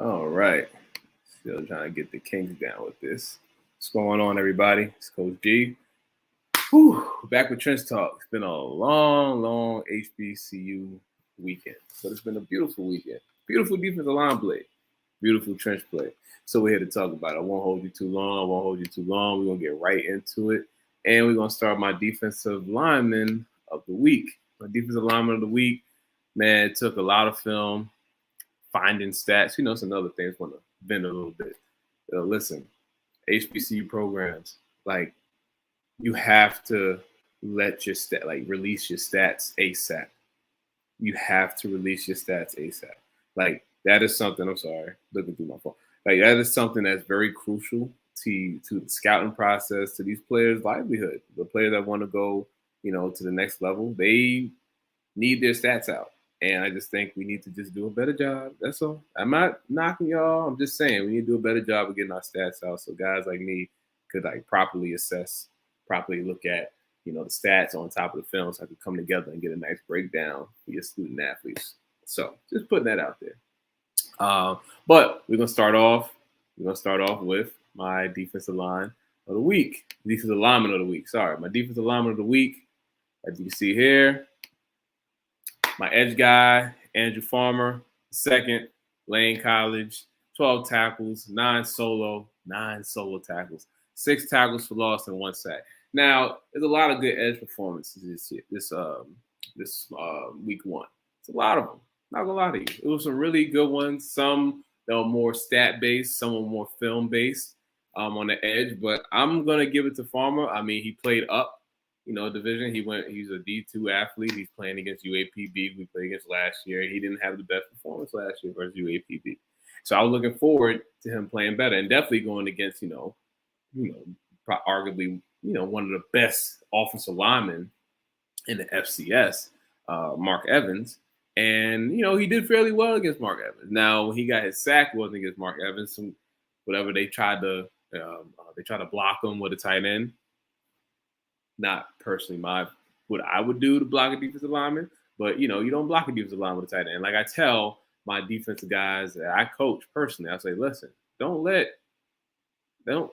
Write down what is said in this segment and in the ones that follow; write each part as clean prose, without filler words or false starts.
All right. Still trying to get the kinks down with this. What's going on, everybody? It's Coach G. Whew, back with Trench Talk. It's been a long HBCU weekend. So it's been a beautiful weekend. Beautiful defensive line play. Beautiful trench play. So we're here to talk about it. I won't hold you too long. We're going to get right into it. And we're going to start my defensive lineman of the week. My defensive lineman of the week, man, it took a lot of film, finding stats. It's another thing. I just want to bend a little bit. Listen, HBCU programs, like, you have to let your release your stats ASAP. You have to release your stats ASAP. Like, that is something, I'm sorry, looking through my phone. Like, that is something that's very crucial to the scouting process, to these players' livelihood. The players that want to go, to the next level, they need their stats out. And I just think we need to just do a better job. That's all. I'm not knocking y'all. I'm just saying we need to do a better job of getting our stats out so guys like me could properly assess, properly look at, the stats on top of the film so I could come together and get a nice breakdown for your student athletes. So just putting that out there. But we're gonna start off. With my defensive line of the week. Defensive lineman of the week. Sorry, my defensive lineman of the week. As you can see here, my edge guy, Andrew Farmer, second, Lane College, 12 tackles, 9 solo tackles, 6 tackles for loss, and 1 sack. Now, there's a lot of good edge performances this week one. It's a lot of them. Not gonna lie to you. It was some really good ones. Some that were more stat based, some were more film based on the edge. But I'm gonna give it to Farmer. I mean, he played up, division. He's a D2 athlete. He's playing against UAPB. We played against last year. He didn't have the best performance last year versus UAPB. So I was looking forward to him playing better and definitely going against, arguably, one of the best offensive linemen in the FCS, Mark Evans. And, he did fairly well against Mark Evans. Now, when he got his sack, it wasn't against Mark Evans. Whatever they tried to block him with a tight end. Not personally what I would do to block a defensive lineman, but you don't block a defensive lineman with a tight end. Like I tell my defensive guys that I coach personally, I say, listen, don't let a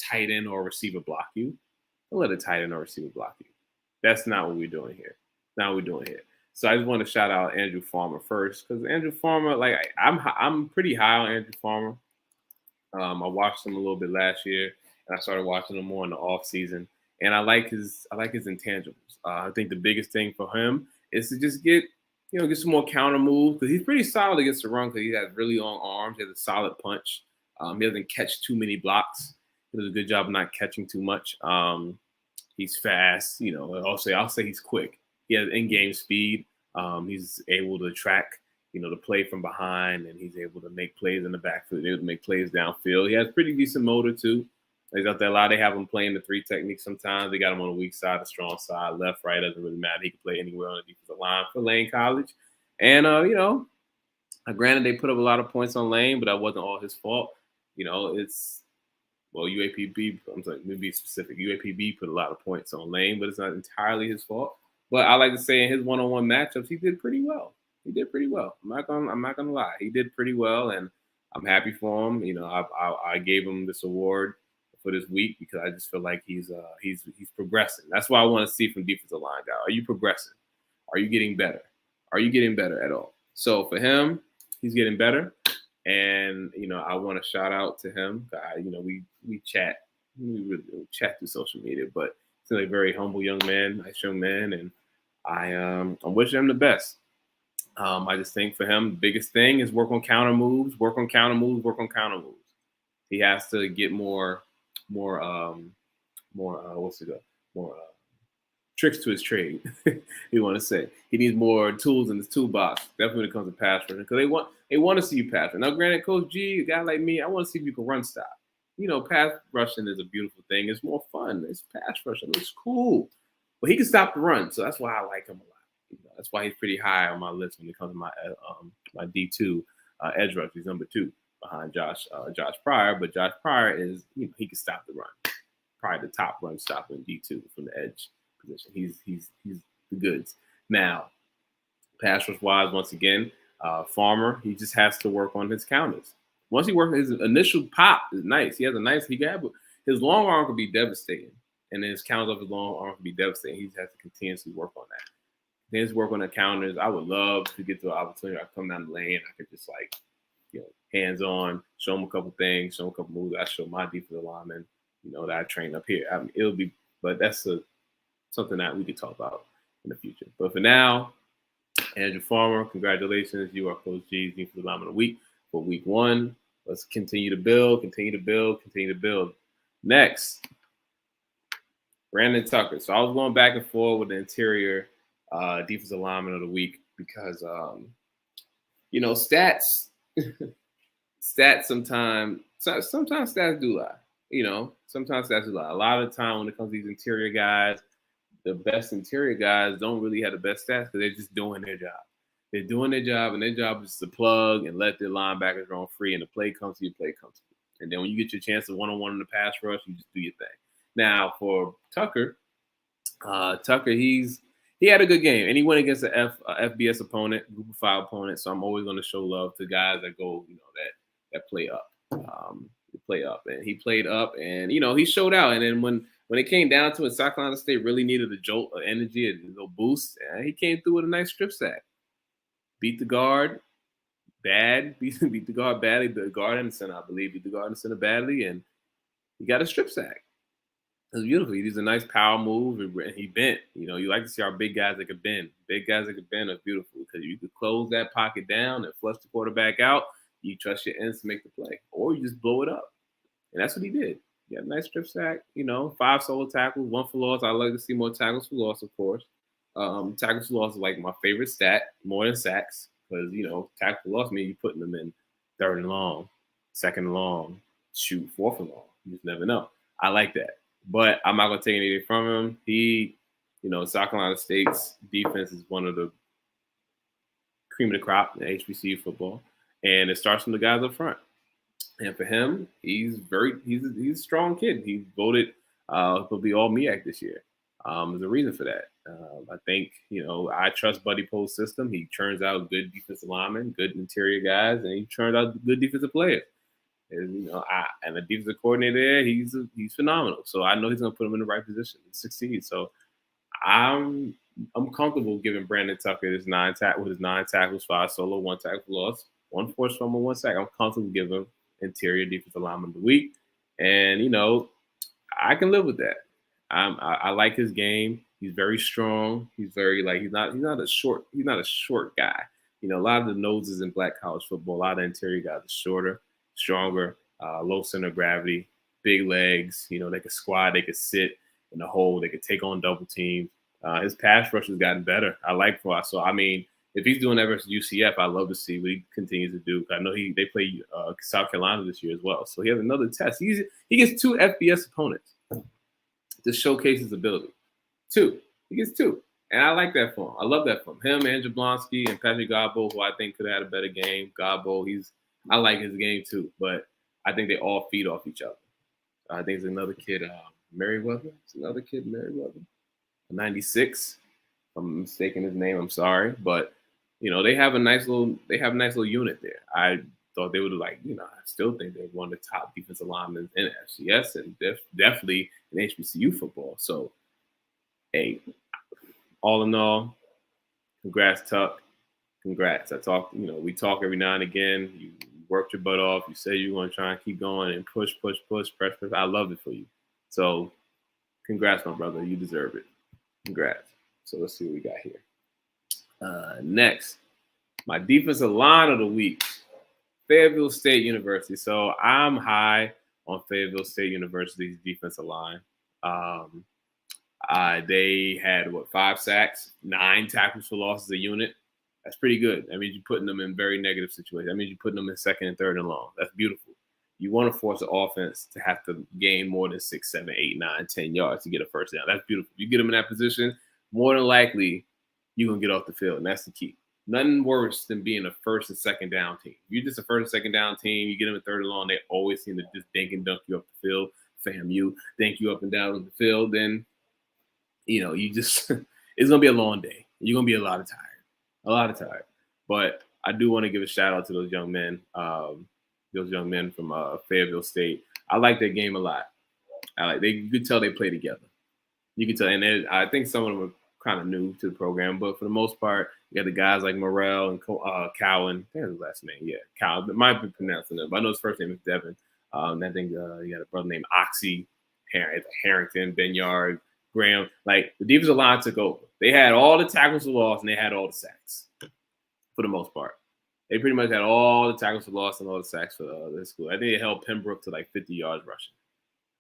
tight end or a receiver block you. Don't let a tight end or receiver block you. That's not what we're doing here. So I just want to shout out Andrew Farmer first, because Andrew Farmer, I'm pretty high on Andrew Farmer. I watched him a little bit last year, and I started watching him more in the off season. And I like his intangibles. I think the biggest thing for him is to just get some more counter moves, because he's pretty solid against the run, because he has really long arms. He has a solid punch. He doesn't catch too many blocks. He does a good job of not catching too much. He's fast. I'll say he's quick. He has in-game speed. He's able to track, the play from behind, and he's able to make plays in the backfield. He's able to make plays downfield. He has pretty decent motor too. He's out there a lot. They have him playing the 3 technique sometimes. They got him on the weak side, the strong side, left, right. Doesn't really matter. He can play anywhere on the defensive line for Lane College. And, granted, they put up a lot of points on Lane, but that wasn't all his fault. UAPB, I'm sorry, let me be specific. UAPB put a lot of points on Lane, but it's not entirely his fault. But I like to say in his one-on-one matchups, he did pretty well. I'm not gonna lie. He did pretty well, and I'm happy for him. I gave him this award for this week because I just feel like he's progressing. That's what I want to see from defensive line guy. Are you progressing? Are you getting better? Are you getting better at all? So for him, he's getting better, and I want to shout out to him. We chat through social media, but he's a very humble young man, nice young man, and I'm wishing him the best. I just think for him, the biggest thing is work on counter moves. He has to get more tricks to his trade. You want to say he needs more tools in his toolbox. Definitely when it comes to pass rushing, because they want to see you pass rush. Now, granted, Coach G, a guy like me, I want to see if you can run stop. Pass rushing is a beautiful thing. It's more fun. It's pass rushing. It looks cool, but he can stop the run. So that's why I like him a lot. That's why he's pretty high on my list when it comes to my D2 edge rush. He's number 2 behind Josh Pryor, but Josh Pryor is he can stop the run. Probably the top run stopper in D2 from the edge position. He's the goods. Now, pass rush wise, once again, Farmer, he just has to work on his counters. Once he works, his initial pop is nice. He has a nice, his long arm could be devastating. And then his counters off his long arm could be devastating. He just has to continuously work on that. Then work on the counters. I would love to get to an opportunity. I come down the lane. I could just hands on, show them a couple things, show them a couple moves. I show my defensive linemen, that I trained up here. I mean, it'll be, but that's something that we could talk about in the future. But for now, Andrew Farmer, congratulations. You are Coach G's defensive lineman of the week for week 1. Let's continue to build, continue to build, continue to build. Next, Brandon Tucker. So I was going back and forth with the interior defensive lineman of the week because, stats, stats sometimes stats do lie. Sometimes stats do lie. A lot of the time when it comes to these interior guys, the best interior guys don't really have the best stats because they're just doing their job. They're doing their job, and their job is to plug and let their linebackers run free, and the play comes to you, play comes to you. And then when you get your chance of one-on-one in the pass rush, you just do your thing. Now, for Tucker, he had a good game, and he went against an FBS opponent, Group of 5 opponent. So I'm always going to show love to guys that go, that play up, and he played up, and he showed out. And then when it came down to it, South Carolina State really needed a jolt of energy, a little boost, and he came through with a nice strip sack. Beat the guard bad, beat the guard badly. The guard and the center, I believe, beat the guard and the center badly, and he got a strip sack. It was beautiful. He did a nice power move, and he bent. You like to see our big guys that could bend. Big guys that could bend are beautiful because you could close that pocket down and flush the quarterback out. You trust your ends to make the play, or you just blow it up. And that's what he did. He had a nice strip sack, 5 solo tackles, 1 for loss. I like to see more tackles for loss, of course. Tackles for loss is like my favorite stat, more than sacks, because, tackle for loss means you're putting them in 3rd and long, 2nd and long, shoot 4th and long. You just never know. I like that. But I'm not going to take anything from him. He, South Carolina State's defense is one of the cream of the crop in HBCU football. And it starts from the guys up front. And for him, he's a strong kid. He voted he'll be all MEAC this year. There's a reason for that. I think, I trust Buddy Poe's system. He churns out good defensive linemen, good interior guys, and he churns out good defensive players. And, and the defensive coordinator there, he's phenomenal. So I know he's going to put him in the right position to succeed. So I'm comfortable giving Brandon Tucker his 9 tackles, 5 solo, 1 tackle for loss, 1 forced fumble, 1 sack. I'm comfortable giving him interior defensive lineman of the week, and I can live with that. I like his game. He's very strong. He's very he's not a short guy. A lot of the noses in black college football, a lot of the interior guys are shorter, stronger, low center of gravity, big legs. They could squat, they could sit in the hole, they could take on double teams. His pass rush has gotten better. I like for us. So I mean, if he's doing that versus UCF, I'd love to see what he continues to do. I know they play South Carolina this year as well. So he has another test. He gets 2 FBS opponents to showcase his ability. 2. He gets 2. And I like that for him. I love that for him. Him, Andrew Blonsky, and Patrick Godbolt, who I think could have had a better game. Godbolt, I like his game too. But I think they all feed off each other. I think there's another kid, Merriweather. It's another kid, Merriweather. 96. If I'm mistaken his name, I'm sorry. But they have a nice little unit there. I thought they would have I still think they're one of the top defensive linemen in FCS and definitely in HBCU football. So, hey, all in all, congrats, Tuck. Congrats. We talk every now and again. You worked your butt off. You said you want to try and keep going and push, press. I love it for you. So, congrats, my brother. You deserve it. Congrats. So let's see what we got here. Next, my defensive line of the week, Fayetteville State University. So I'm high on Fayetteville State University's defensive line. They had 5 sacks, 9 tackles for loss as a unit. That's pretty good. That means you're putting them in very negative situations. That means you're putting them in 2nd and 3rd and long. That's beautiful. You want to force the offense to have to gain more than 6, 7, 8, 9, 10 yards to get a first down. That's beautiful. You get them in that position, more than likely you're going to get off the field, and that's the key. Nothing worse than being a 1st and 2nd down team. If you're just a 1st and 2nd down team, you get them in 3rd and long, they always seem to just dink and dunk you up the field, dink you up and down the field, then, you just – it's going to be a long day. You're going to be a lot of tired. But I do want to give a shout out to those young men from Fayetteville State. I like their game a lot. You could tell they play together. You could tell, and I think some of them are kind of new to the program, but for the most part, you got the guys like Morrell and Cowan. I think his last name, yeah, Cowan. It might be pronouncing it, but I know his first name is Devin. I think you got a brother named Oxy, Harrington, Benyard, Graham. Like the defensive line took over. They had all the tackles for loss and they had all the sacks for the most part. They pretty much had all the tackles for loss and all the sacks for this school. I think they held Pembroke to like 50 yards rushing.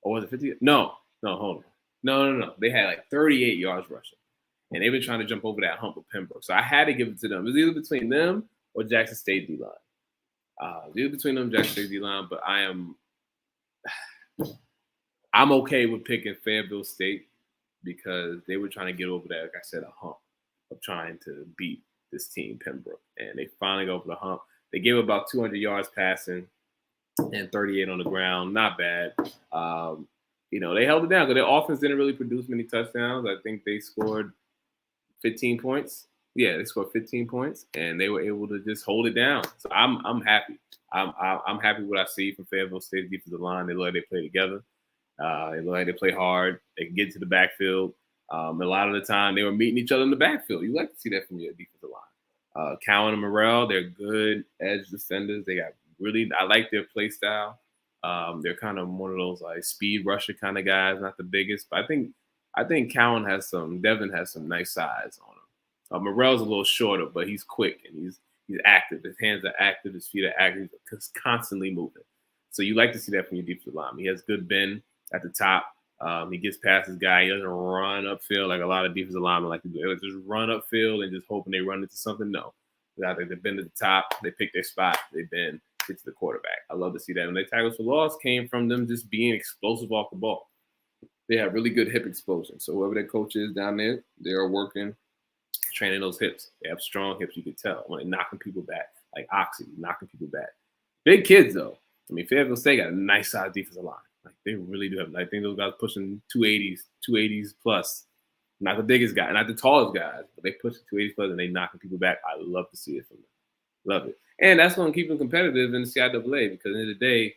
Or was it 50? No, hold on. No. They had like 38 yards rushing. And they've been trying to jump over that hump with Pembroke. So I had to give it to them. It was either between them or Jackson State D-Line. Either between them and Jackson State D-Line, but I'm okay with picking Fayetteville State because they were trying to get over that, like I said, a hump of trying to beat this team, Pembroke. And they finally got over the hump. They gave about 200 yards passing and 38 on the ground. Not bad. They held it down because their offense didn't really produce many touchdowns. I think they scored 15 points. Yeah, they scored 15 points, and they were able to just hold it down. So I'm happy. I'm happy with what I see from Fayetteville State defensive line. They look like they play together. They look like they play hard. They can get to the backfield. A lot of the time, they were meeting each other in the backfield. You like to see that from your defensive line. Cowan and Morrell, they're good edge defenders. I like their play style. They're kind of one of those like speed rusher kind of guys, not the biggest, but I think Devin has some nice size on him. Morrell's a little shorter, but he's quick and he's active. His hands are active, his feet are active, he's constantly moving. So you like to see that from your defensive lineman. He has good bend at the top. He gets past his guy. He doesn't run upfield like a lot of defensive linemen like to do. They just run upfield and just hoping they run into something. No. They bend at the top. They pick their spot. They bend, get to the quarterback. I love to see that. And their tackles for loss came from them just being explosive off the ball. They have really good hip explosion. So whoever their coach is down there, they are working, training those hips. They have strong hips, you can tell. When they're knocking people back, like Oxy, knocking people back. Big kids, though. I mean, Fayetteville State got a nice size defensive line. Like they really do have. I think those guys pushing 280s plus. Not the biggest guy, not the tallest guys, but they push 280s plus and they knocking people back. I love to see it from them. Love it. And that's going to keep them competitive in the CIAA because at the end of the day,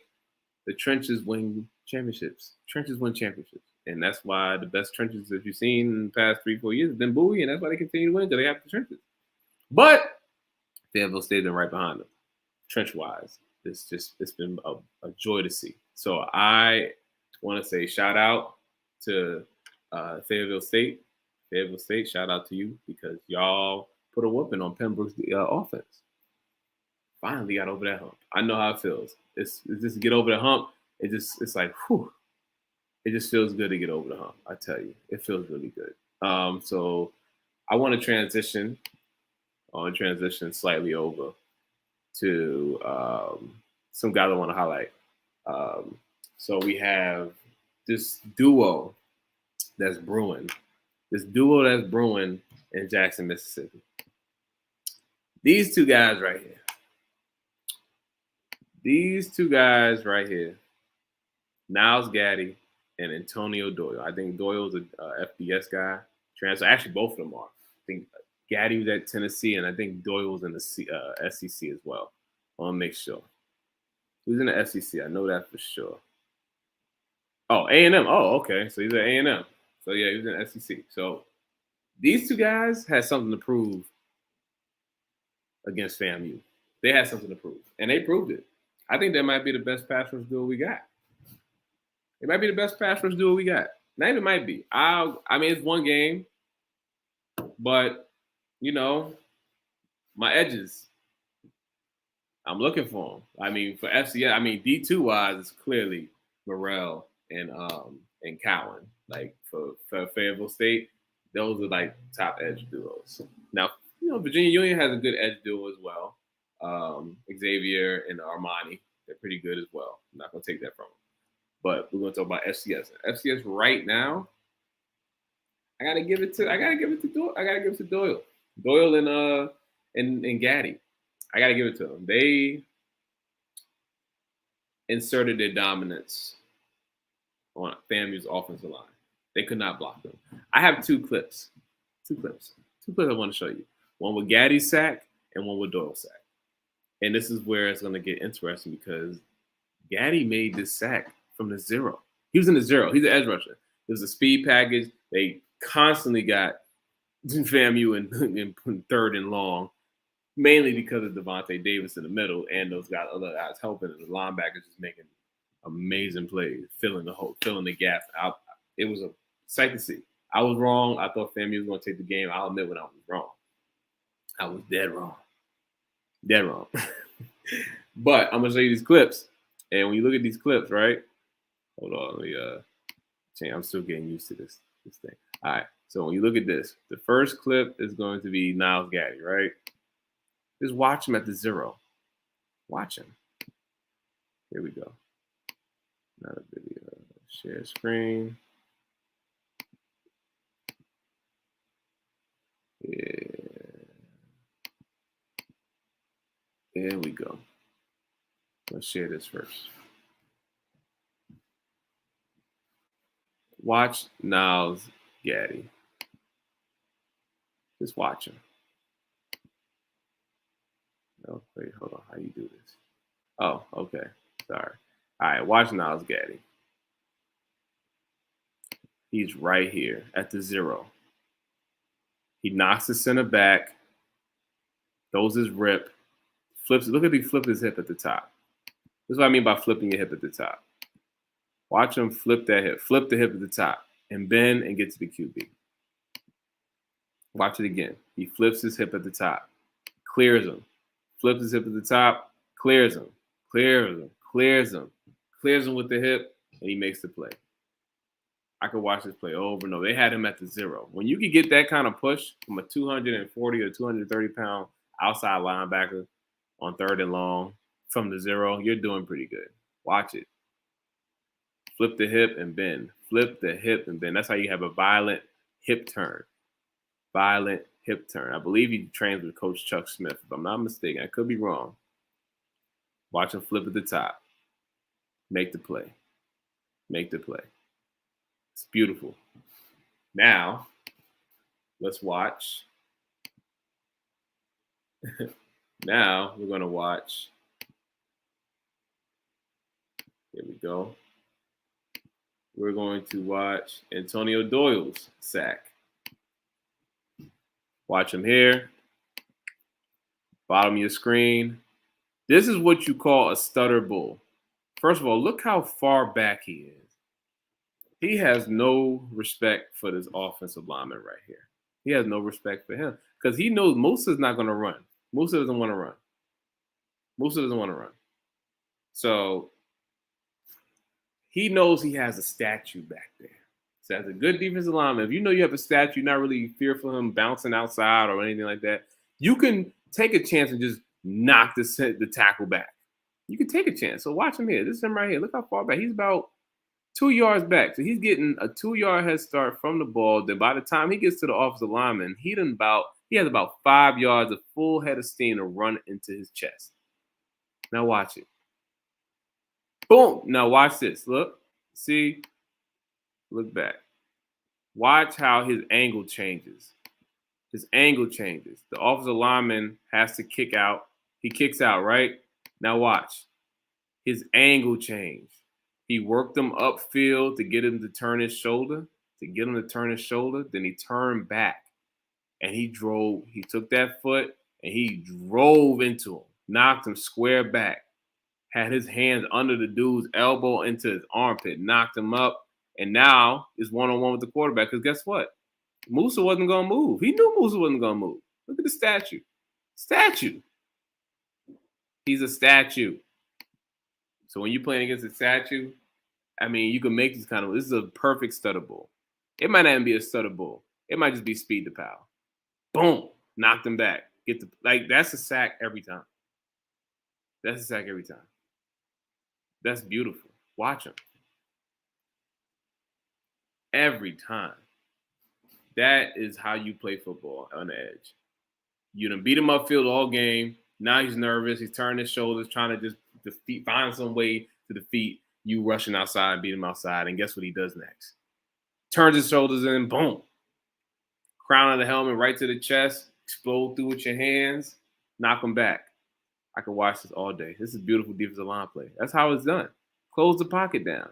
the trenches win championships. Trenches win championships. And that's why the best trenches that you've seen in the past 3-4 years have been Bowie, and that's why they continue to win because they have the trenches. But Fayetteville State been right behind them, trench-wise. It's been a joy to see. So I want to say shout out to Fayetteville State. Fayetteville State, shout out to you because y'all put a whooping on Pembroke's offense. Finally got over that hump. I know how it feels. It's just to get over the hump. It's like, whew. It just feels good to get over the hump. I tell you, it feels really good. So I want to transition slightly over to some guys I want to highlight. So we have this duo that's brewing. In Jackson, Mississippi. These two guys right here. Niles Gaddy and Antonio Doyle. I think Doyle's a FBS guy. Transfer. Actually, both of them are. I think Gaddy was at Tennessee, and I think Doyle was in the SEC as well. I want to make sure. Who's in the SEC? I know that for sure. Oh, A&M. Oh, okay. So he's at A&M. So, yeah, he was in the SEC. So these two guys had something to prove against FAMU. They had something to prove, and they proved it. I think that might be the best pass rush duo we got. It might be the best pass rush duo we got. Not even might be. I mean, it's one game, but, my edges, I'm looking for them. I mean, for FCS, D2-wise, it's clearly Morrell and Cowan. Like, for Fayetteville State, those are, like, top edge duos. Now, Virginia Union has a good edge duo as well. Xavier and Armani, they're pretty good as well. I'm not going to take that from them. But we're going to talk about FCS. FCS right now, I gotta give it to Doyle. Doyle and Gaddy. I gotta give it to them. They inserted their dominance on FAMU's offensive line. They could not block them. I have two clips I want to show you. One with Gaddy's sack and one with Doyle's sack. And this is where it's going to get interesting because Gaddy made this sack from the zero. He was in the zero. He's an edge rusher. It was a speed package. They constantly got FAMU in third and long, mainly because of Devontae Davis in the middle and those guys, other guys helping. And the linebackers just making amazing plays, filling the gap out. It was a sight to see. I was wrong. I thought FAMU was going to take the game. I'll admit when I was wrong. I was dead wrong. Dead wrong. But I'm going to show you these clips. And when you look at these clips, right? Hold on. Let me change. I'm still getting used to this thing. All right. So when you look at this, the first clip is going to be Niles Gaddy, right? Just watch him at the zero. Watch him. Here we go. Another video. Share screen. Yeah. There we go. Let's share this first. Watch Niles Gaddy. Just watch him. Oh, wait, hold on. How you do this? Oh, okay. Sorry. All right, watch Niles Gaddy. He's right here at the zero. He knocks the center back, throws his rip, flips. Look at he flip his hip at the top. This is what I mean by flipping your hip at the top. Watch him flip that hip, flip the hip at the top, and bend and get to the QB. Watch it again. He flips his hip at the top, clears him, flips his hip at the top, clears him, clears him, clears him, clears him with the hip, and he makes the play. I could watch this play over and over. They had him at the zero. When you could get that kind of push from a 240 or 230 pound outside linebacker on third and long from the zero, you're doing pretty good. Watch it. Flip the hip and bend. Flip the hip and bend. That's how you have a violent hip turn. Violent hip turn. I believe he trains with Coach Chuck Smith, if I'm not mistaken. I could be wrong. Watch him flip at the top. Make the play. Make the play. It's beautiful. Now, let's watch. Now, we're going to watch. Here we go. We're going to watch Antonio Doyle's sack. Watch him here. Bottom of your screen. This is what you call a stutter bull. First of all, look how far back he is. He has no respect for this offensive lineman right here. He has no respect for him because he knows Musa's not going to run. Musa doesn't want to run. Musa doesn't want to run. So he knows he has a statue back there. So as a good defensive lineman, if you know you have a statue, not really fearful of him bouncing outside or anything like that, you can take a chance and just knock the tackle back. You can take a chance. So watch him here. This is him right here. Look how far back. He's about 2 yards back. So he's getting a 2-yard head start from the ball. Then by the time he gets to the offensive lineman, he has about 5 yards of full head of steam to run into his chest. Now watch it. Boom. Now watch this. Look. See? Look back. Watch how his angle changes. His angle changes. The offensive lineman has to kick out. He kicks out, right? Now watch. His angle changed. He worked him upfield to get him to turn his shoulder. Then he turned back. And he took that foot and he drove into him. Knocked him square back. Had his hands under the dude's elbow into his armpit. Knocked him up. And now is one-on-one with the quarterback. Because guess what? Musa wasn't going to move. He knew Musa wasn't going to move. Look at the statue. Statue. He's a statue. So when you're playing against a statue, I mean, you can make this is a perfect stutter bull. It might not even be a stutter bull. It might just be speed to power. Boom. Knocked him back. That's a sack every time. That's a sack every time. That's beautiful. Watch him. Every time. That is how you play football on the edge. You done beat him upfield all game. Now he's nervous. He's turning his shoulders, trying to just find some way to defeat you rushing outside and beat him outside. And guess what he does next? Turns his shoulders in, boom. Crown of the helmet right to the chest. Explode through with your hands. Knock him back. I can watch this all day. This is beautiful defensive line play. That's how it's done. Close the pocket down.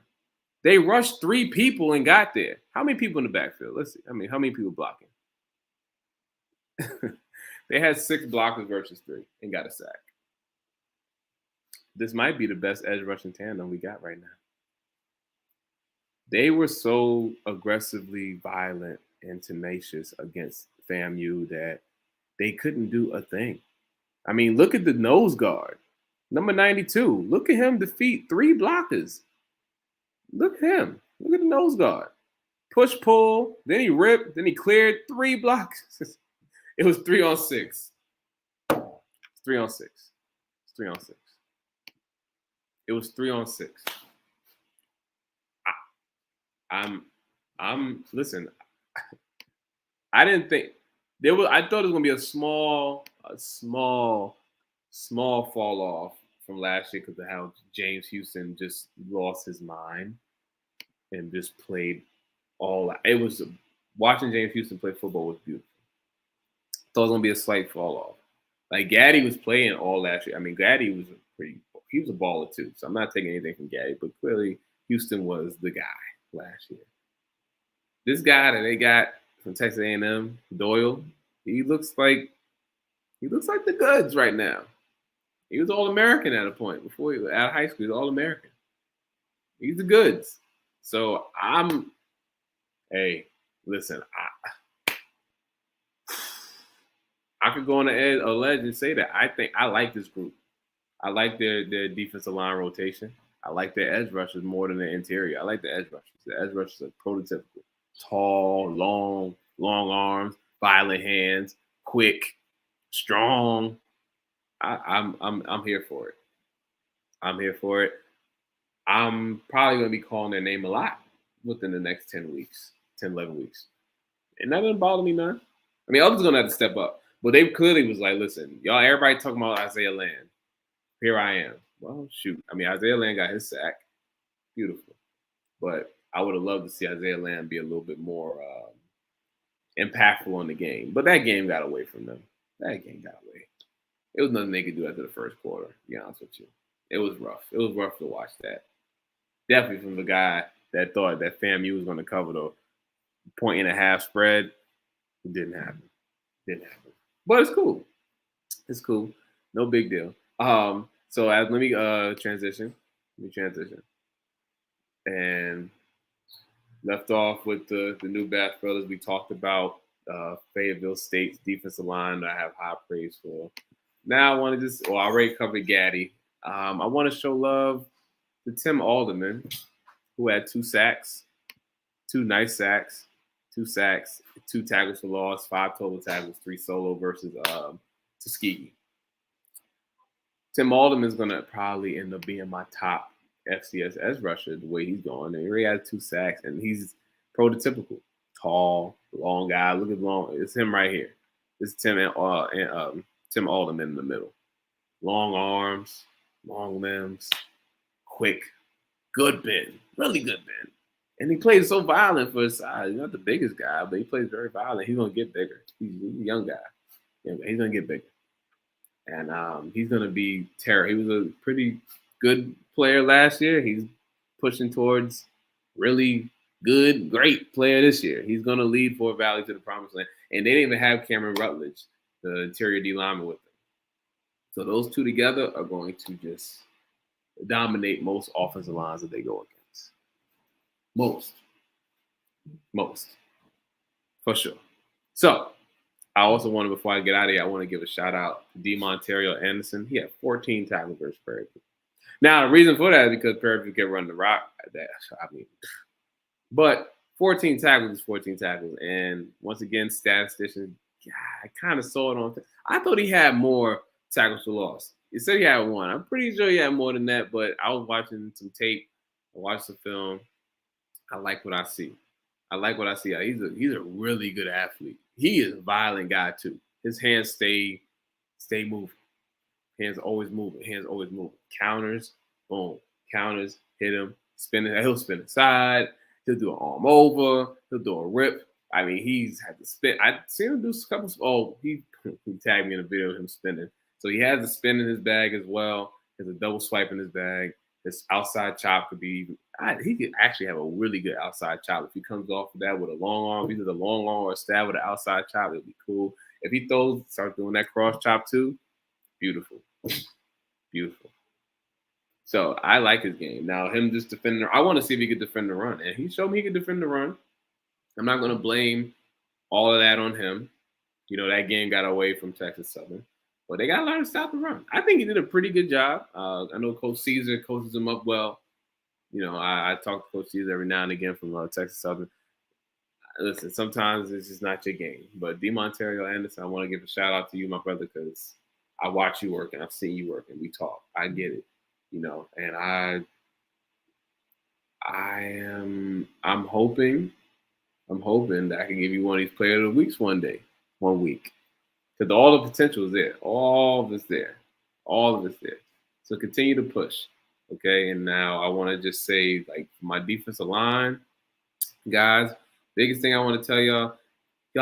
They rushed 3 people and got there. How many people in the backfield? Let's see. I mean, how many people blocking? They had 6 blockers versus 3 and got a sack. This might be the best edge rushing tandem we got right now. They were so aggressively violent and tenacious against FAMU that they couldn't do a thing. I mean, look at the nose guard, number 92. Look at him defeat 3 blockers. Look at him. Look at the nose guard. Push, pull, then he ripped, then he cleared 3 blocks. It was 3 on 6. It's 3 on 6. It's 3 on 6. It was 3 on 6. Listen, I didn't think I thought it was gonna be a small fall off from last year because of how James Houston just lost his mind and just played all. It was watching James Houston play football was beautiful. Thought it was gonna be a slight fall off. Like Gaddy was playing all last year. I mean, Gaddy was he was a baller too. So I'm not taking anything from Gaddy, but clearly Houston was the guy last year. This guy that they got from Texas A&M, Doyle, he looks like the goods right now. He was All-American at a point before he was out of high school. He was All-American. He's the goods. So hey, listen, I could go on a ledge and say that I think I like this group. I like their defensive line rotation. I like their edge rushers more than the interior. I like the edge rushers. The edge rushers are prototypical. Tall, long arms, violent hands, quick, strong. I'm here for it. I'm here for it. I'm probably going to be calling their name a lot within the next 10 weeks, 10, 11 weeks. And that doesn't bother me none. I mean, others going to have to step up. But they clearly was like, listen, y'all, everybody talking about Isaiah Land. Here I am. Well, shoot. I mean, Isaiah Land got his sack. Beautiful. But I would have loved to see Isaiah Land be a little bit more impactful on the game. But that game got away from them. That game got away. It was nothing they could do after the first quarter, to be honest with you. It was rough. It was rough to watch that. Definitely from the guy that thought that FAMU was going to cover the 1.5 spread. It didn't happen. But it's cool. It's cool. No big deal. So let me transition. And left off with the new Bass Brothers. We talked about Fayetteville State's defensive line that I have high praise for. Now I want to I already covered Gaddy. I want to show love to Tim Alderman, who had 2 sacks, 2 nice sacks, 2 tackles for loss, 5 total tackles, 3 solo versus Tuskegee. Tim Alderman's going to probably end up being my top FCS edge rusher the way he's going. And he already had 2 sacks, and he's prototypical. Tall, long guy. Look at long. It's him right here. It's Tim Tim Alderman in the middle. Long arms, long limbs, quick, good bend, really good bend. And he plays so violent for his size. He's not the biggest guy, but he plays very violent. He's going to get bigger. He's a young guy. He's going to get bigger. And he's going to be terrible. He was a pretty good player last year. He's pushing towards really good, great player this year. He's going to lead Fort Valley to the promised land. And they didn't even have Cameron Rutledge, the interior D lineman, with them. So those 2 together are going to just dominate most offensive lines that they go against. Most. For sure. So I also want to, before I get out of here, I want to give a shout out to DeMontario Anderson. He had 14 tackles versus Prairie View. Now, the reason for that is because Prairie View kept running the rock. But 14 tackles is 14 tackles. And once again, statisticians, I kind of saw it on. I thought he had more tackles for loss. He said he had 1. I'm pretty sure he had more than that, but I was watching some tape. I watched the film. I like what I see. He's a really good athlete. He is a violent guy too. His hands stay moving. Hands always moving. Counters, boom. Counters, hit him, spinning. He'll spin aside. He'll do an arm over. He'll do a rip. I mean, he's had to spin. I've seen him do a couple. He tagged me in a video of him spinning. So he has a spin in his bag as well. There's a double swipe in his bag. His outside chop could be, he could actually have a really good outside chop. If he comes off of that with a long arm, either the long arm or a stab with an outside chop, it'd be cool. If he starts doing that cross chop too, beautiful. Beautiful. So I like his game. Now, him just defending, I want to see if he could defend the run. And he showed me he could defend the run. I'm not going to blame all of that on him. That game got away from Texas Southern. But they got to learn to stop the run. I think he did a pretty good job. I know Coach Caesar coaches him up well. I talk to Coach Caesar every now and again from Texas Southern. Listen, sometimes it's just not your game. But DeMontario Anderson, I want to give a shout out to you, my brother, because I watch you work and I've seen you work and we talk. I get it, and I'm hoping that I can give you one of these player of the weeks one week. Because all the potential is there. All of it's there. So continue to push. Okay. And now I want to just say, like, my defensive line, guys, biggest thing I want to tell y'all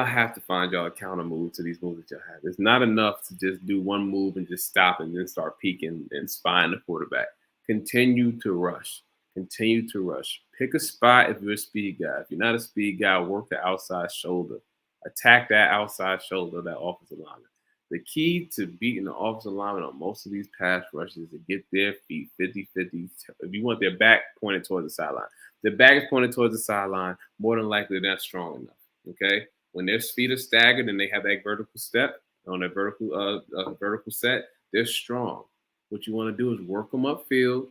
have to find y'all a counter move to these moves that y'all have. It's not enough to just do one move and just stop and then start peeking and spying the quarterback. Continue to rush. Pick a spot if you're a speed guy. If you're not a speed guy, work the outside shoulder. Attack that outside shoulder, that offensive lineman. The key to beating the offensive lineman on most of these pass rushes is to get their feet 50-50. If you want their back pointed towards the sideline. If their back is pointed towards the sideline, more than likely they're not strong enough. Okay? When their feet are staggered and they have that vertical step on that vertical set, they're strong. What you want to do is work them upfield,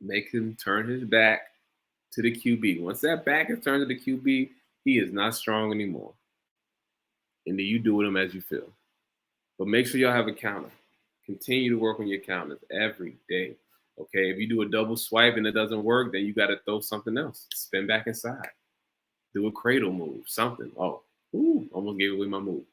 make him turn his back to the QB. Once that back is turned to the QB, he is not strong anymore. And then you do with him as you feel. But make sure y'all have a counter. Continue to work on your counters every day. Okay, if you do a double swipe and it doesn't work, then you got to throw something else. Spin back inside. Do a cradle move, something. Oh, almost gave away my move.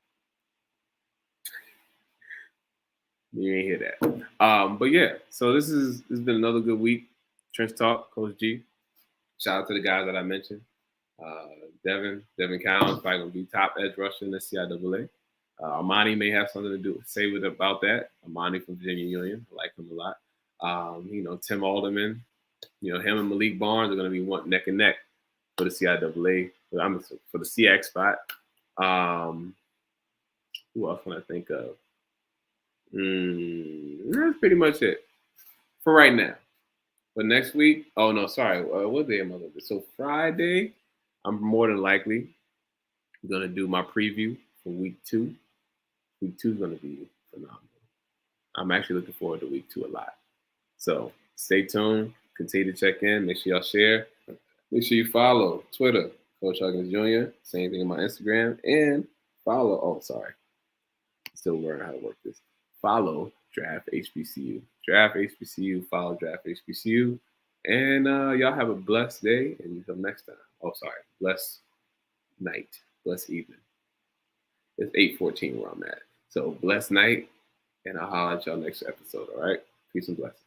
You ain't hear that. But yeah, so this has been another good week. Trench Talk, Coach G. Shout out to the guys that I mentioned. Devin Cowan probably gonna be top edge rusher in the CIAA. Armani may have something to say about that. Armani from Virginia Union, I like him a lot. Tim Alderman, him and Malik Barnes are gonna be neck and neck for the CIAA. For the CX spot. Who else can I think of? That's pretty much it for right now. But next week, what day am I looking at? So Friday, I'm more than likely going to do my preview for week 2. Week 2 is going to be phenomenal. I'm actually looking forward to week 2 a lot. So stay tuned. Continue to check in. Make sure y'all share. Make sure you follow Twitter, Coach Huggins Jr. Same thing on my Instagram. And follow, still learning how to work this. Follow Draft HBCU. Draft HBCU, follow Draft HBCU. And y'all have a blessed day. And until next time. Blessed night. Blessed evening. It's 8:14 where I'm at. So blessed night. And I'll holler at y'all next episode. All right. Peace and blessings.